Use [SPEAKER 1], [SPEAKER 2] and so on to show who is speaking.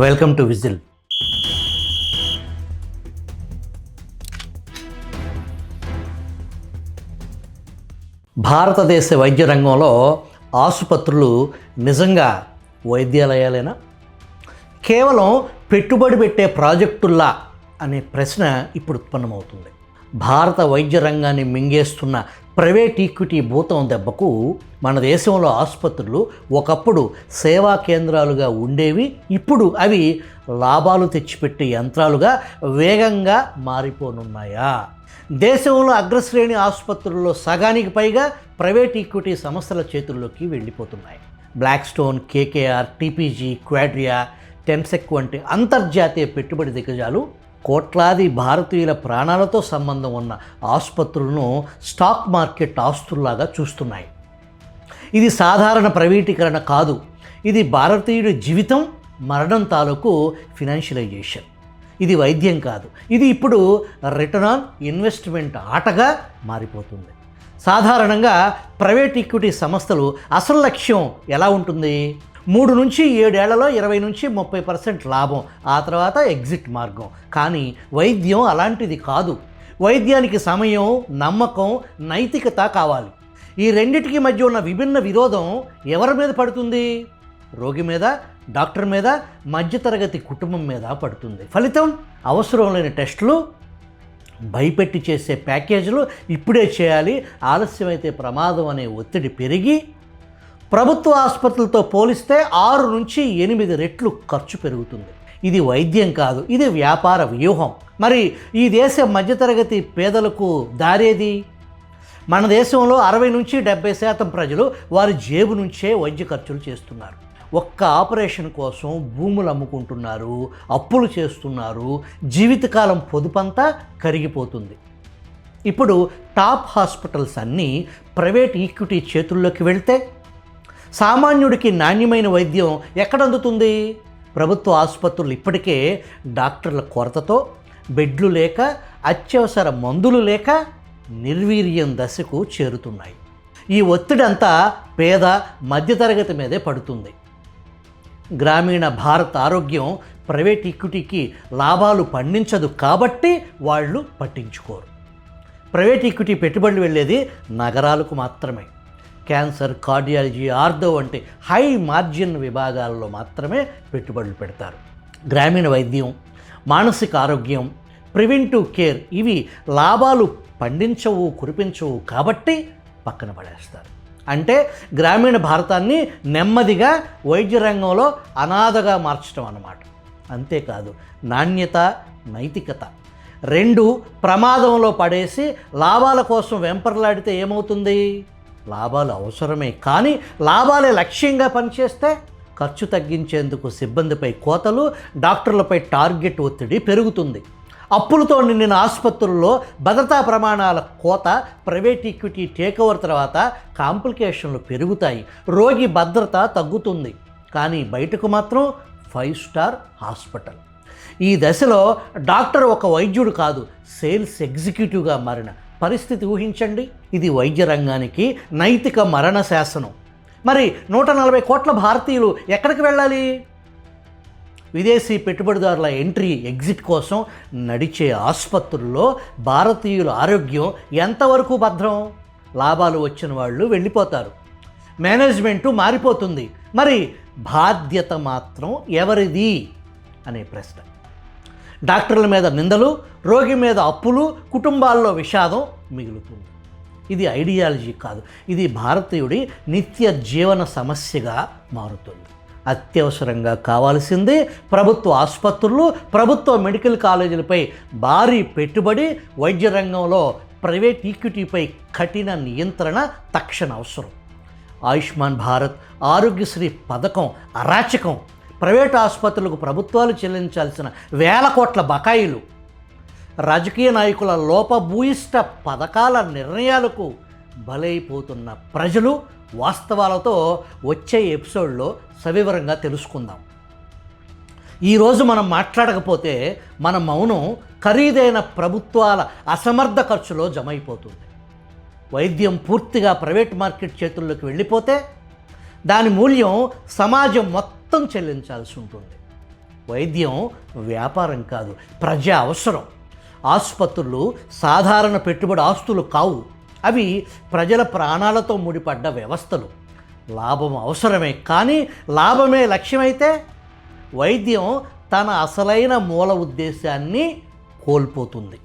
[SPEAKER 1] Welcome to whistle. భారతదేశ వైద్య రంగంలో ఆసుపత్రులు నిజంగా వైద్యాలయాలేనా, కేవలం పెట్టుబడి పెట్టే ప్రాజెక్టుల్లా అనే ప్రశ్న ఇప్పుడు ఉత్పన్నమవుతుంది. భారత వైద్య రంగాన్ని మింగేస్తున్న ప్రైవేట్ ఈక్విటీ భూతం దెబ్బకు మన దేశంలో ఆసుపత్రులు ఒకప్పుడు సేవా కేంద్రాలుగా ఉండేవి, ఇప్పుడు అవి లాభాలు తెచ్చిపెట్టే యంత్రాలుగా వేగంగా మారిపోనున్నాయా? దేశంలో అగ్రశ్రేణి ఆసుపత్రుల్లో సగానికి పైగా ప్రైవేట్ ఈక్విటీ సంస్థల చేతుల్లోకి వెళ్ళిపోతున్నాయి. బ్లాక్ స్టోన్, కేకేఆర్, టీపీజీ, క్వాడ్రియా, టెమ్సెక్ వంటి అంతర్జాతీయ పెట్టుబడి దిగ్గజాలు కోట్లాది భారతీయుల ప్రాణాలతో సంబంధం ఉన్న ఆసుపత్రులను స్టాక్ మార్కెట్ ఆస్తుల్లాగా చూస్తున్నాయి. ఇది సాధారణ ప్రైవేటీకరణ కాదు, ఇది భారతీయుడి జీవితం మరణం తాలూకు ఫినాన్షియలైజేషన్. ఇది వైద్యం కాదు, ఇది ఇప్పుడు రిటర్న్ ఆన్ ఇన్వెస్ట్మెంట్ ఆటగా మారిపోతుంది. సాధారణంగా ప్రైవేట్ ఈక్విటీ సంస్థలు అసలు లక్ష్యం ఎలా ఉంటుంది? 3 నుంచి 7 ఏళ్లలో 20 నుంచి 30% లాభం, ఆ తర్వాత ఎగ్జిట్ మార్గం. కానీ వైద్యం అలాంటిది కాదు. వైద్యానికి సమయం, నమ్మకం, నైతికత కావాలి. ఈ రెండిటికి మధ్య ఉన్న విభిన్న విరోధం ఎవరి మీద పడుతుంది? రోగి మీద, డాక్టర్ మీద, మధ్యతరగతి కుటుంబం మీద పడుతుంది. ఫలితం అవసరం లేని టెస్టులు, భయపెట్టి చేసే ప్యాకేజీలు, ఇప్పుడే చేయాలి, ఆలస్యమైతే ప్రమాదం అనే ఒత్తిడి పెరిగి ప్రభుత్వ ఆసుపత్రులతో పోలిస్తే 6 నుంచి 8 రెట్లు ఖర్చు పెరుగుతుంది. ఇది వైద్యం కాదు, ఇది వ్యాపార వ్యూహం. మరి ఈ దేశ మధ్యతరగతి పేదలకు దారేది? మన దేశంలో 60 నుంచి 70% ప్రజలు వారి జేబు నుంచే వైద్య ఖర్చులు చేస్తున్నారు. ఒక్క ఆపరేషన్ కోసం భూములు అమ్ముకుంటున్నారు, అప్పులు చేస్తున్నారు, జీవితకాలం పొదుపంతా కరిగిపోతుంది. ఇప్పుడు టాప్ హాస్పిటల్స్ అన్నీ ప్రైవేట్ ఈక్విటీ చేతుల్లోకి వెళ్తే సామాన్యుడికి నాణ్యమైన వైద్యం ఎక్కడ అందుతుంది? ప్రభుత్వ ఆసుపత్రులు ఇప్పటికే డాక్టర్ల కొరతతో, బెడ్లు లేక, అత్యవసర మందులు లేక నిర్వీర్యం దశకు చేరుతున్నాయి. ఈ ఒత్తిడి అంతా పేద మధ్యతరగతి మీదే పడుతుంది. గ్రామీణ భారత్ ఆరోగ్యం ప్రైవేట్ ఈక్విటీకి లాభాలు పండించదు కాబట్టి వాళ్ళు పట్టించుకోరు. ప్రైవేట్ ఈక్విటీ పెట్టుబడులు వెళ్ళేది నగరాలకు మాత్రమే. క్యాన్సర్, కార్డియాలజీ, ఆర్థో వంటి హై మార్జిన్ విభాగాల్లో మాత్రమే పెట్టుబడులు పెడతారు. గ్రామీణ వైద్యం, మానసిక ఆరోగ్యం, ప్రివెంటివ్ కేర్ ఇవి లాభాలు పండించవు, కురిపించవు కాబట్టి పక్కన పడేస్తారు. అంటే గ్రామీణ భారతాన్ని నెమ్మదిగా వైద్య రంగంలో అనాథగా మార్చడం అన్నమాట. అంతేకాదు, నాణ్యత, నైతికత రెండు ప్రమాదంలో పడేసి లాభాల కోసం వెంపర్లాడితే ఏమవుతుంది? లాభాలు అవసరమే, కానీ లాభాలే లక్ష్యంగా పనిచేస్తే ఖర్చు తగ్గించేందుకు సిబ్బందిపై కోతలు, డాక్టర్లపై టార్గెట్ ఒత్తిడి పెరుగుతుంది. అప్పులతో నిండిన ఆసుపత్రుల్లో భద్రతా ప్రమాణాల కోత, ప్రైవేట్ ఈక్విటీ టేక్ఓవర్ తర్వాత కాంప్లికేషన్లు పెరుగుతాయి, రోగి భద్రత తగ్గుతుంది. కానీ బయటకు మాత్రం 5 స్టార్ హాస్పిటల్. ఈ దశలో డాక్టర్ ఒక వైద్యుడు కాదు, సేల్స్ ఎగ్జిక్యూటివ్గా మారిన పరిస్థితి ఊహించండి. ఇది వైద్య రంగానికి నైతిక మరణ శాసనం. మరి 140 కోట్ల భారతీయులు ఎక్కడికి వెళ్ళాలి? విదేశీ పెట్టుబడిదారుల ఎంట్రీ, ఎగ్జిట్ కోసం నడిచే ఆసుపత్రుల్లో భారతీయుల ఆరోగ్యం ఎంతవరకు భద్రం? లాభాలు వచ్చిన వాళ్ళు వెళ్ళిపోతారు, మేనేజ్మెంటు మారిపోతుంది, మరి బాధ్యత మాత్రం ఎవరిది అనే ప్రశ్న. డాక్టర్ల మీద నిందలు, రోగి మీద అప్పులు, కుటుంబాల్లో విషాదం మిగులుతుంది. ఇది ఐడియాలజీ కాదు, ఇది భారతీయుడి నిత్య జీవన సమస్యగా మారుతుంది. అత్యవసరంగా కావాల్సింది ప్రభుత్వ ఆసుపత్రులు, ప్రభుత్వ మెడికల్ కాలేజీలపై భారీ పెట్టుబడి, వైద్య రంగంలో ప్రైవేట్ ఈక్విటీపై కఠిన నియంత్రణ తక్షణ అవసరం. ఆయుష్మాన్ భారత్, ఆరోగ్యశ్రీ పథకం అరాచకం, ప్రైవేట్ ఆసుపత్రులకు ప్రభుత్వాలు చెల్లించాల్సిన వేల కోట్ల బకాయిలు, రాజకీయ నాయకుల లోపభూయిష్ట పథకాల నిర్ణయాలకు బలైపోతున్న ప్రజలు వాస్తవాలతో వచ్చే ఎపిసోడ్లో సవివరంగా తెలుసుకుందాం. ఈరోజు మనం మాట్లాడకపోతే మన మౌనం ఖరీదైన ప్రభుత్వాల అసమర్థ ఖర్చులో జమైపోతుంది. వైద్యం పూర్తిగా ప్రైవేట్ మార్కెట్ చేతుల్లోకి వెళ్ళిపోతే దాని మూల్యం సమాజం మొత్తం చెల్లించాల్సి ఉంటుంది. వైద్యం వ్యాపారం కాదు, ప్రజా అవసరం. ఆసుపత్రులు సాధారణ పెట్టుబడి ఆస్తులు కావు, అవి ప్రజల ప్రాణాలతో ముడిపడ్డ వ్యవస్థలు. లాభం అవసరమే, కానీ లాభమే లక్ష్యమైతే వైద్యం తన అసలైన మూల ఉద్దేశాన్ని కోల్పోతుంది.